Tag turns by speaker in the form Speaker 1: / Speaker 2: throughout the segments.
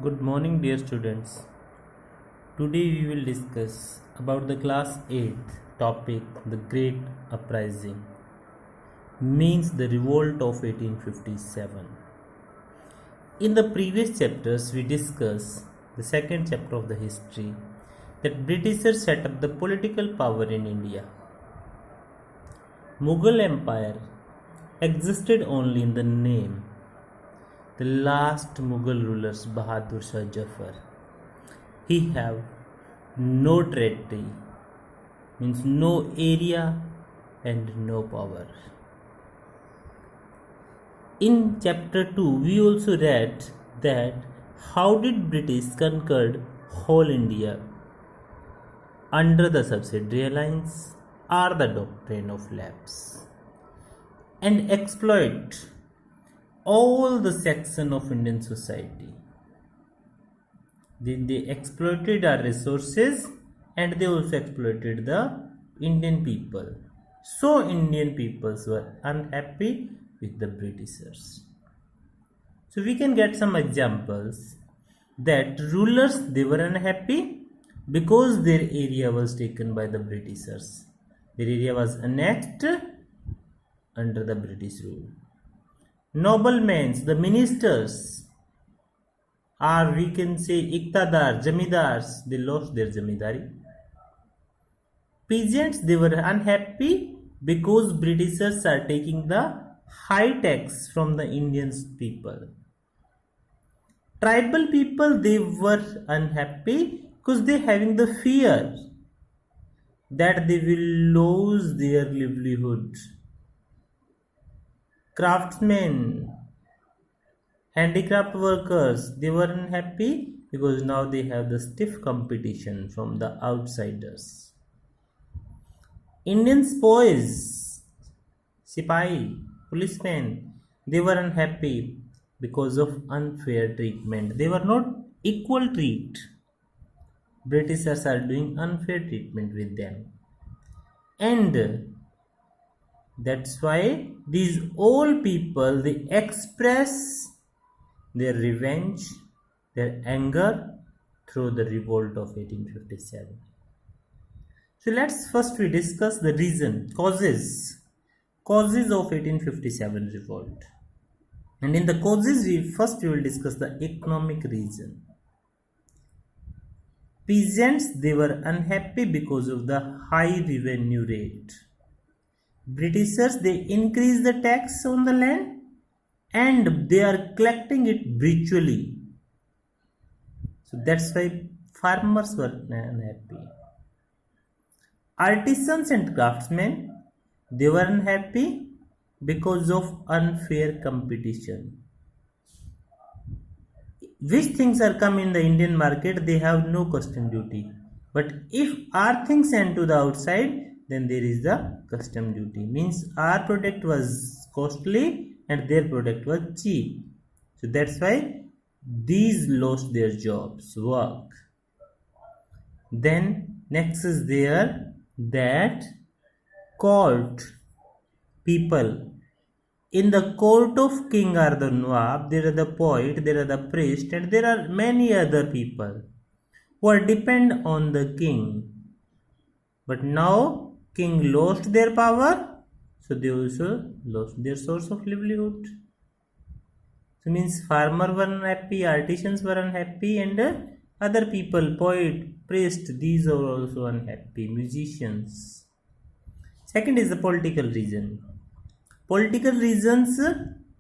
Speaker 1: Good morning, dear students. Today we will discuss about the class 8th topic, the Great Uprising, means the revolt of 1857. In the previous chapters, we discussed the second chapter of the history that Britishers set up the political power in India. Mughal Empire existed only in the name. The last Mughal rulers, Bahadur Shah Jafar, he have no territory, means no area and no power. In chapter 2 we also read that how did British conquered whole India under the subsidiary alliance or the doctrine of lapse and exploit all the section of Indian society. Then they exploited our resources and they also exploited the Indian people. So Indian peoples were unhappy with the Britishers. So we can get some examples that rulers, they were unhappy because their area was taken by the Britishers. Their area was annexed under the British rule. Noblemen, the ministers, or we can say iktadar, jamidars, they lost their jamidari. Peasants, they were unhappy because Britishers are taking the high tax from the Indian people. Tribal people, they were unhappy because they having the fear that they will lose their livelihood. Craftsmen, handicraft workers, they were unhappy because now they have the stiff competition from the outsiders. Indian boys, sipahi, policemen, they were unhappy because of unfair treatment. They were not equal treat. Britishers are doing unfair treatment with them. And that's why these old people, they express their revenge, their anger through the revolt of 1857. So let's first we discuss the reason, causes of 1857 revolt. And in the causes, we will discuss the economic reason. Peasants, they were unhappy because of the high revenue rate. Britishers, they increase the tax on the land and they are collecting it virtually. So that's why farmers were unhappy. Artisans and craftsmen, they were unhappy because of unfair competition. Which things are come in the Indian market, they have no custom duty. But if our things sent to the outside, then there is the custom duty. Means our product was costly and their product was cheap. So that's why these lost their jobs, work. Then next is there that court people. In the court of king are the Nawab, there are the poet, there are the priest, and there are many other people who are depend on the king. But now king lost their power, so they also lost their source of livelihood. So means farmer were unhappy, artisans were unhappy, and other people, poet, priest, these are also unhappy, musicians. Second is the political reason. Political reasons,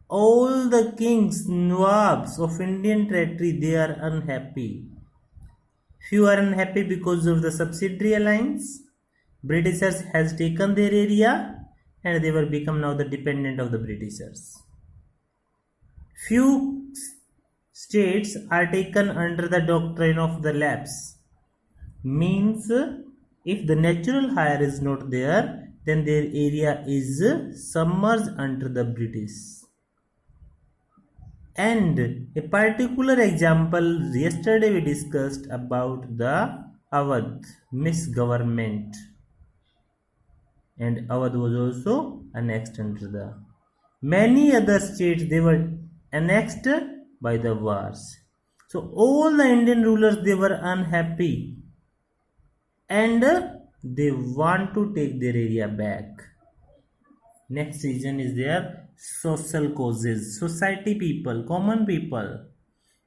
Speaker 1: all the kings, Nawabs of Indian territory, they are unhappy. Few are unhappy because of the subsidiary alliance. Britishers has taken their area and they were become now the dependent of the Britishers. Few states are taken under the doctrine of the lapse. Means if the natural hire is not there, then their area is submerged under the British. And a particular example, yesterday we discussed about the Awadh misgovernment. And Awadh was also annexed under the. Many other states, they were annexed by the wars. So all the Indian rulers, they were unhappy and they want to take their area back. Next reason is their social causes. Society people, common people.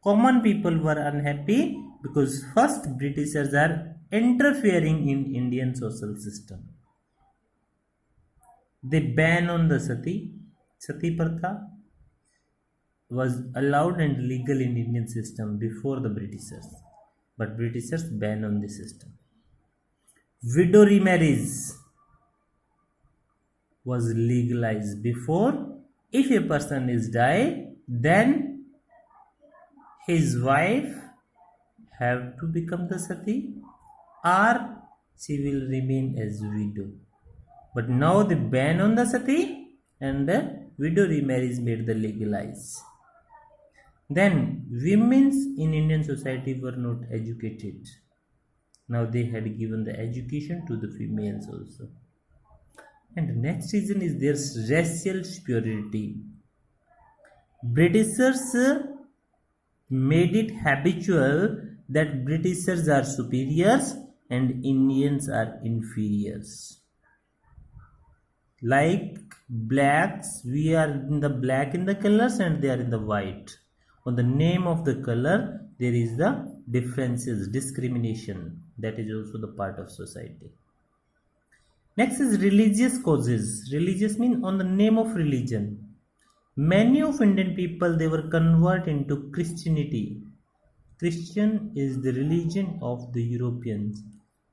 Speaker 1: Common people were unhappy because first Britishers are interfering in Indian social system. They ban on the Sati Pratha was allowed and legal in Indian system before the Britishers, but Britishers ban on the system. Widow remarriage was legalized before. If a person is died, then his wife have to become the sati or she will remain as widow. But now the ban on the sati and the widow remarriage made the legalized. Then women in Indian society were not educated. Now they had given the education to the females also. And the next reason is their racial superiority. Britishers made it habitual that Britishers are superiors and Indians are inferiors. Like blacks, we are in the black in the colors and they are in the white. On the name of the color, there is the differences, discrimination. That is also the part of society. Next is religious causes. Religious means on the name of religion. Many of Indian people, they were converted into Christianity. Christian is the religion of the Europeans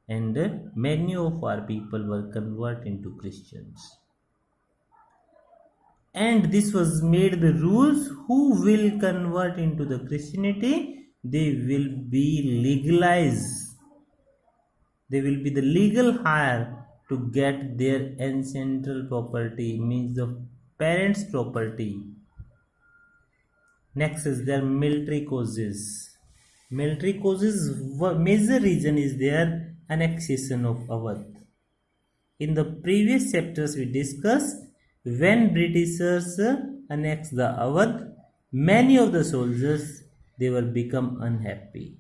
Speaker 1: and many of our people were converted into Christians. And this was made the rules. Who will convert into the Christianity, they will be legalized. They will be the legal heir to get their ancestral property, means the parents' property. Next is their military causes. Military causes, major reason is their annexation of Awadh. In the previous chapters we discussed, when Britishers annexed the Awadh, many of the soldiers, they were become unhappy.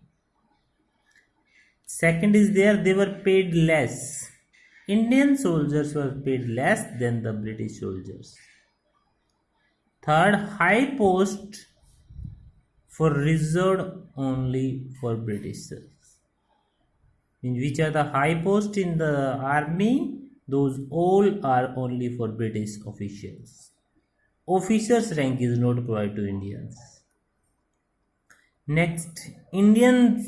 Speaker 1: Second is there, they were paid less. Indian soldiers were paid less than the British soldiers. Third, high post for reserved only for Britishers. In which are the high post in the army, those all are only for British officials. Officers' rank is not provided to Indians. Next, Indian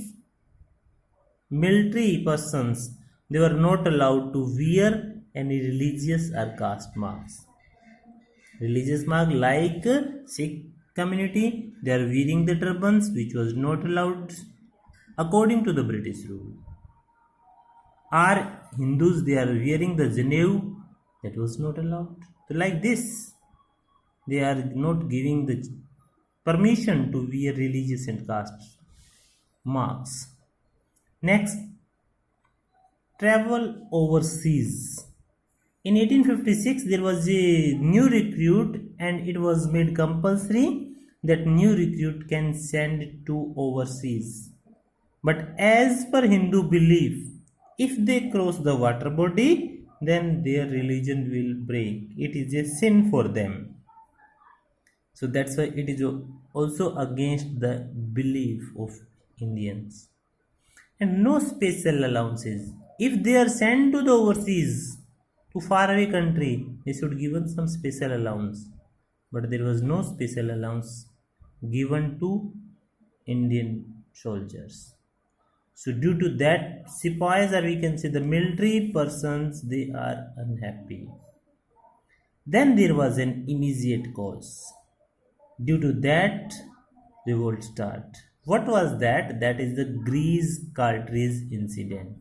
Speaker 1: military persons, they were not allowed to wear any religious or caste marks. Religious mark like Sikh community, they are wearing the turbans, which was not allowed according to the British rule. Or Hindus, they are wearing the Janev, that was not allowed. So like this, they are not giving the permission to wear religious and caste marks. Next, travel overseas. In 1856, there was a new recruit and it was made compulsory that new recruit can send to overseas. But as per Hindu belief, if they cross the water body, then their religion will break. It is a sin for them. So that's why it is also against the belief of Indians. And no special allowances. If they are sent to the overseas, to faraway country, they should given some special allowance. But there was no special allowance given to Indian soldiers. So due to that, sepoys, or we can say the military persons, they are unhappy. Then there was an immediate cause. Due to that, revolt start. What was that? That is the grease cartridge incident.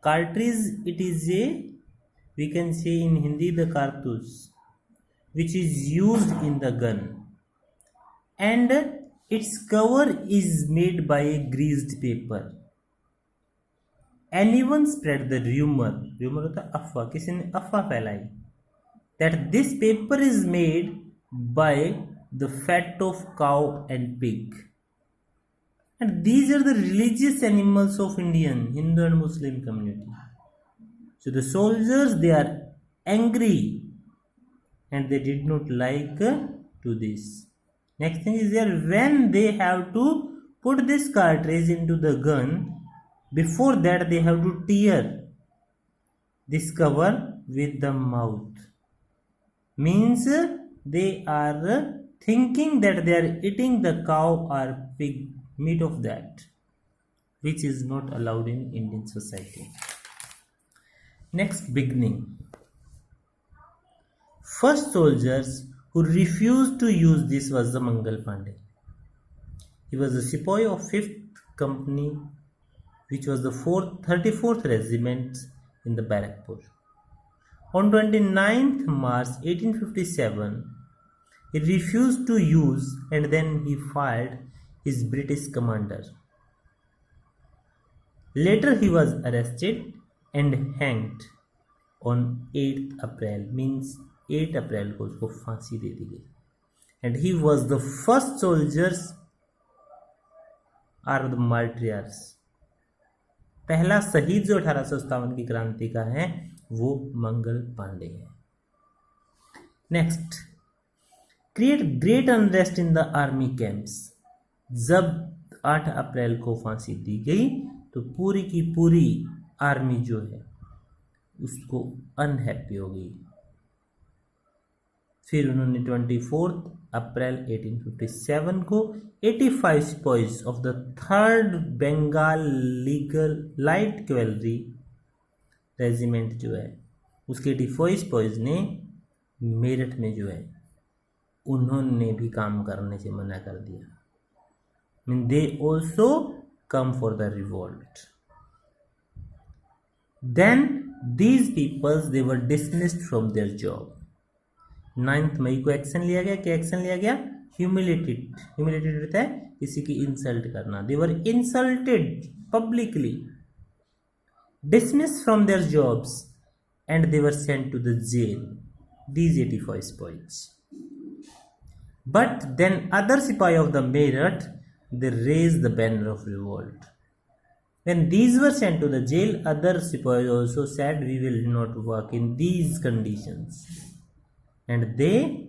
Speaker 1: Cartridge, it is a, we can say in Hindi, the cartouche, which is used in the gun. And its cover is made by a greased paper. Anyone spread the rumor होता अफवाह, किसी ने अफवाह फैलाई, that this paper is made by the fat of cow and pig. And these are the religious animals of Indian, Hindu and Muslim community. So the soldiers, they are angry and they did not like to this. Next thing is there, when they have to put this cartridge into the gun, before that they have to tear this cover with the mouth. Means they are thinking that they are eating the cow or pig meat of that, which is not allowed in Indian society. Next, beginning. First soldiers who refused to use this was the Mangal Pandey. He was a sepoy of 5th Company, which was the 34th Regiment in the Barakpur. On 29th March 1857, he refused to use and then he fired his British commander. Later he was arrested and hanged on 8th April, means 8 अप्रैल को उसको फांसी दे दी गई. And he was the first soldiers are the martyrs. पहला शहीद जो 1857 की क्रांति का है वो मंगल पांडे है. Next, create great unrest in the army camps. जब 8 अप्रैल को फांसी दी गई तो पूरी की पूरी आर्मी जो है उसको अनहैप्पी हो गई. फिर उन्होंने 24 अप्रैल 1857 को 85 sipahis of the 3rd Bengal legal light cavalry regiment जो है उसके 85 सिपाहीज ने मेरठ में जो है उन्होंने भी काम करने से मना कर दिया. Mean they also come for the revolt. Then these peoples they were dismissed from their job. 9 मई को एक्शन लिया गया. क्या एक्शन लिया गया? ह्यूमिलेटेड रहता है किसी की इंसल्ट करना. They were insulted publicly, dismissed from their jobs, and they were sent to the jail, these 85 sipaihis. But then other sipahi of the Meerut, they raised the banner of revolt. When these were sent to the jail, other sipahis also said, we will not work in these conditions, and they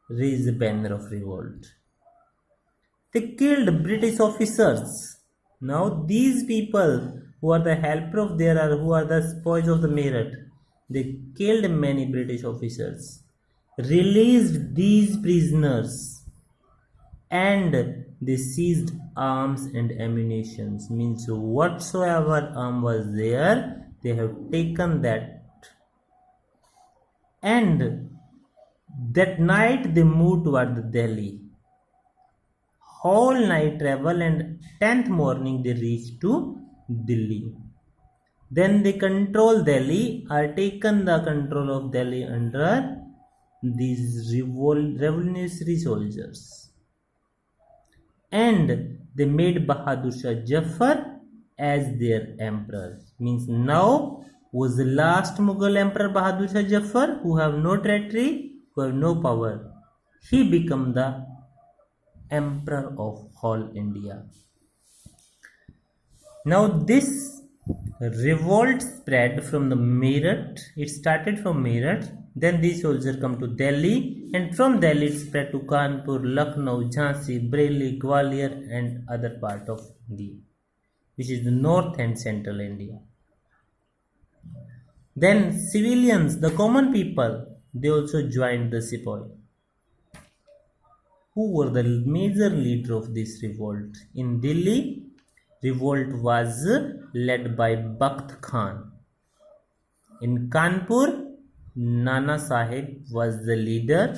Speaker 1: raised the banner of revolt. They killed British officers. Now these people who are the helper of their, or who are the spoils of the Meerut, they killed many British officers, released these prisoners, and they seized arms and ammunition. Means whatsoever arm was there, they have taken that. And that night they moved toward Delhi. Whole night travel, and 10th morning they reached to Delhi. Then they control Delhi, are taken the control of Delhi under these revolutionary soldiers, and they made Bahadur Shah Jafar as their emperor. Means now was the last Mughal emperor Bahadur Shah Jafar, who have no territory, who have no power. He became the emperor of whole India. Now this revolt spread from the Meerut. It started from Meerut. Then these soldiers come to Delhi, and from Delhi it spread to Kanpur, Lucknow, Jhansi, Bareilly, Gwalior, and other part of India, which is the north and central India. Then civilians, the common people, they also joined the sepoy. Who were the major leader of this revolt? In Delhi, revolt was led by Bakht Khan. In Kanpur, Nana Sahib was the leader,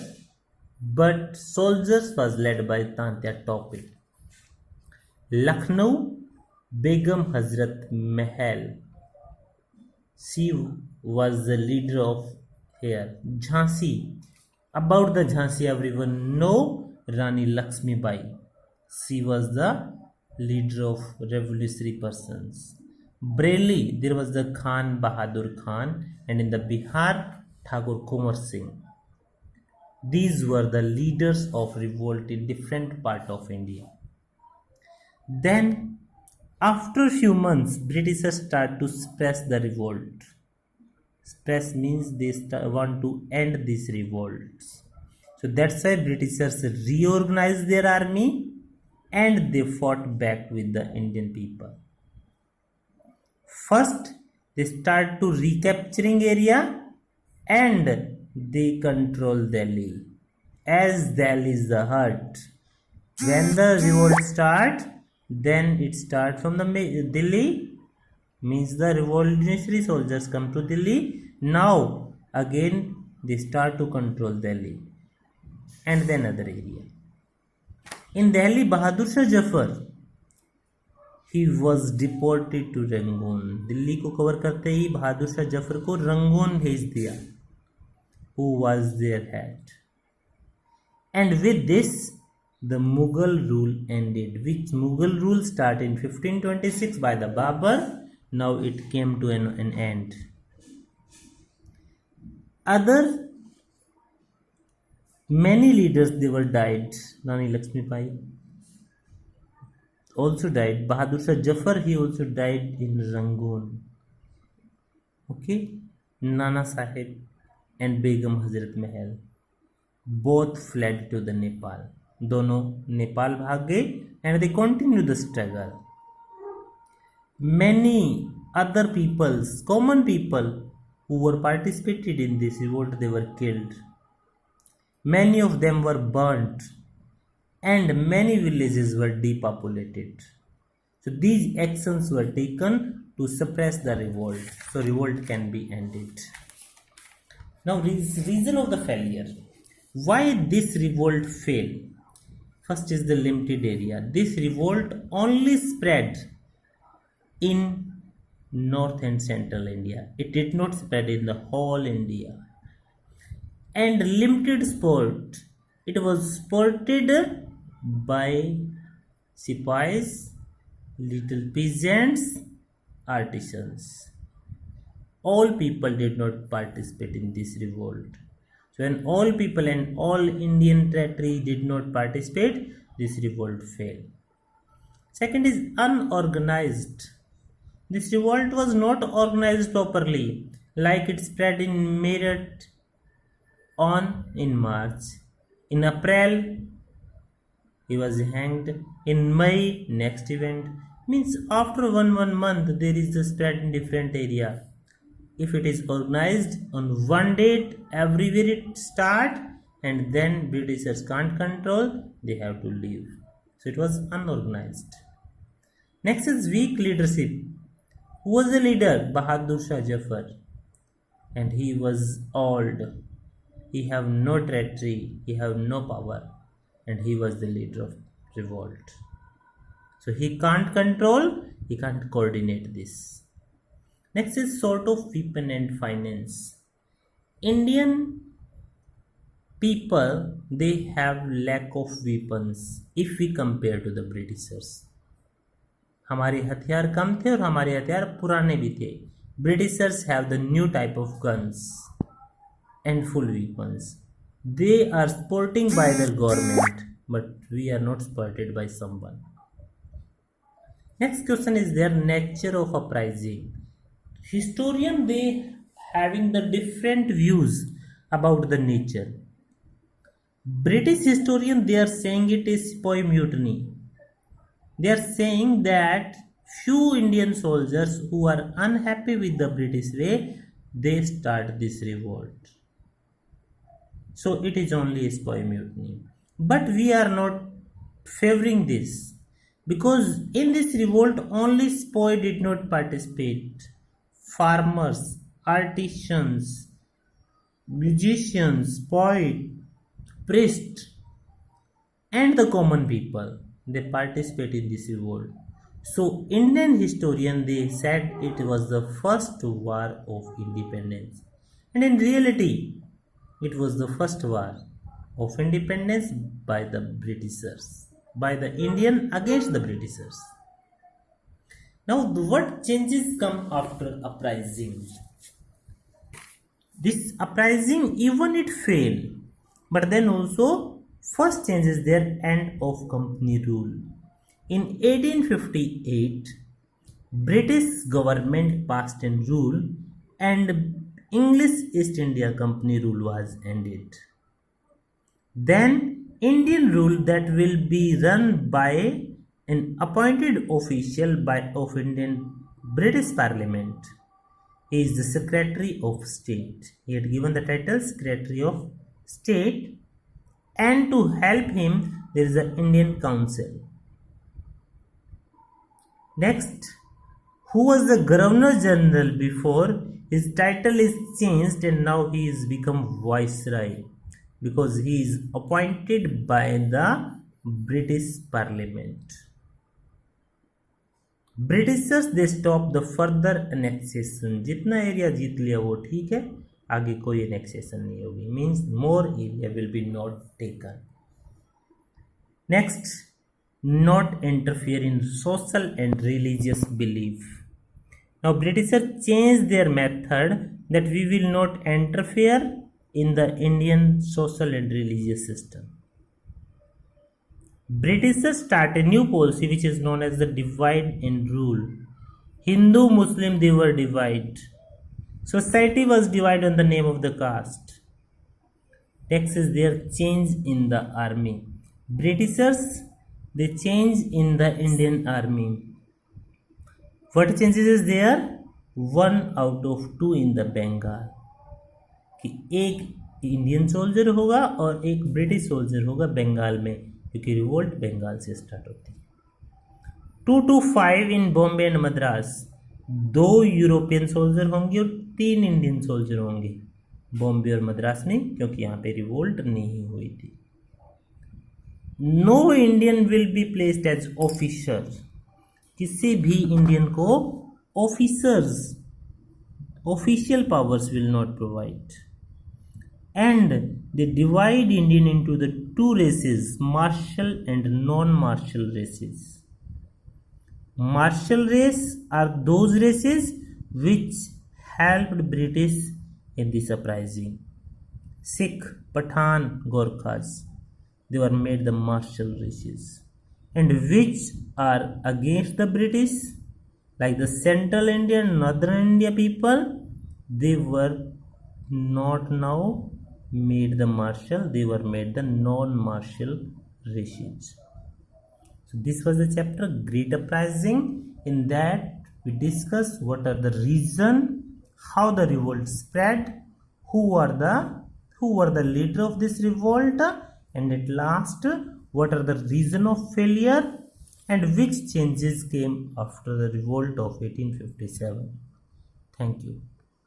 Speaker 1: but soldiers was led by Tantya Tope. Lucknow, Begum Hazrat Mahal, she was the leader of here. Jhansi, about the Jhansi everyone know, Rani Lakshmi Bai, she was the leader of revolutionary persons. Bareilly, there was the Khan Bahadur Khan, and in the Bihar, Thakur Kumar Singh. These were the leaders of revolt in different part of India. Then, after a few months, Britishers start to suppress the revolt. Suppress means they want to end these revolts. So that's why Britishers reorganized their army and they fought back with the Indian people. First, they start to recapturing area and they control Delhi. As Delhi is the heart. When the revolt start, then it start from the Delhi, means the revolutionary soldiers come to Delhi. Now again they start to control Delhi and then other area. In Delhi, Bahadur Shah Jafar, he was deported to Rangoon. Delhi को cover करते ही बहादुर शाह जफर को Rangoon भेज दिया. Who was their head? And with this, the Mughal rule ended. Which Mughal rule started in 1526 by the Babur. Now it came to an end. Other many leaders they were died. Rani Lakshmi Bai also died. Bahadur Shah Jafar he also died in Rangoon. Okay, Nana Sahib and Begum Hazrat Mahal both fled to the Nepal. दोनों नेपाल भाग गए and they continue the struggle. Many other peoples, common people who were participated in this revolt, they were killed. Many of them were burnt and many villages were depopulated. So these actions were taken to suppress the revolt. So revolt can be ended. Now reason of the failure. Why this revolt failed? First is the limited area. This revolt only spread in north and central India. It did not spread in the whole India. And limited sport. It was supported by sipais, little peasants, artisans. All people did not participate in this revolt. So when all people and all Indian territory did not participate, this revolt failed. Second is unorganized. This revolt was not organized properly, like it spread in Meerut in March. In April, he was hanged. In May, next event. Means after one month, there is a spread in different area. If it is organized on one date, everywhere it start, and then Britishers can't control, they have to leave. So it was unorganized. Next is weak leadership. Who was the leader? Bahadur Shah Jafar. And he was old. He have no territory. He have no power. And he was the leader of revolt. So he can't control, he can't coordinate this. Next is sort of weapon and finance. Indian people, they have lack of weapons if we compare to the Britishers. हमारे हथियार कम थे और हमारे हथियार पुराने भी थे. Britishers have the new type of guns and full weapons. They are supporting by their government, but we are not supported by someone. Next question is their nature of uprising. Historian they having the different views about the nature. British historian they are saying it is sepoy mutiny. They are saying that few Indian soldiers who are unhappy with the British way, they start this revolt. So it is only a sepoy mutiny. But we are not favoring this, because in this revolt only sepoy did not participate. Farmers, artisans, musicians, poets, priests, and the common people, they participate in this revolt. So Indian historian they said it was the first war of independence, and in reality it was the first war of independence by the Britishers, by the Indian against the Britishers. Now what changes come after uprising? This uprising, even it failed, But then also first change is their end of company rule. In 1858, British government passed a rule and English East India Company rule was ended. Then Indian rule that will be run by an appointed official of Indian British Parliament. He is the Secretary of State. He had given the title Secretary of State, and to help him there is the Indian Council. Next, who was the Governor General before? His title is changed and now he is become Viceroy because he is appointed by the British Parliament. Britishers they stop the further annexation. जितना area जीत लिया वो ठीक है, आगे कोई annexation नहीं होगी. Means more area will be not taken. Next, not interfere in social and religious belief. Now Britisher change their method that we will not interfere in the Indian social and religious system. Britishers start a new policy which is known as the divide and rule. Hindu, Muslim, they were divided. Society was divided on the name of the caste. Next is their change in the army. Britishers, they change in the Indian army. What changes is there? 1 out of 2 in the Bengal. कि एक Indian soldier होगा और एक British soldier होगा बंगाल में, क्योंकि revolt Bengal से start होती है. 2 to 5 in Bombay and Madras. 2 European soldier होंगे और 3 इंडियन सोल्जर होंगे बॉम्बे और मद्रास में, क्योंकि यहाँ पे रिवोल्ट नहीं हुई थी. No Indian will be placed as officer. किसी भी इंडियन को officers official powers will not provide. And they divide Indian into the 2 races, martial and non-martial races. Martial race are those races which helped British in this uprising. Sikh, Pathan, Gorkhas, they were made the martial races. And which are against the British, like the Central India and Northern India people, they were not now made the martial, they were made the non-martial races. So this was the chapter Great Uprising. In that we discuss what are the reason, how the revolt spread, who were the leader of this revolt, and at last what are the reason of failure and which changes came after the revolt of 1857. Thank you.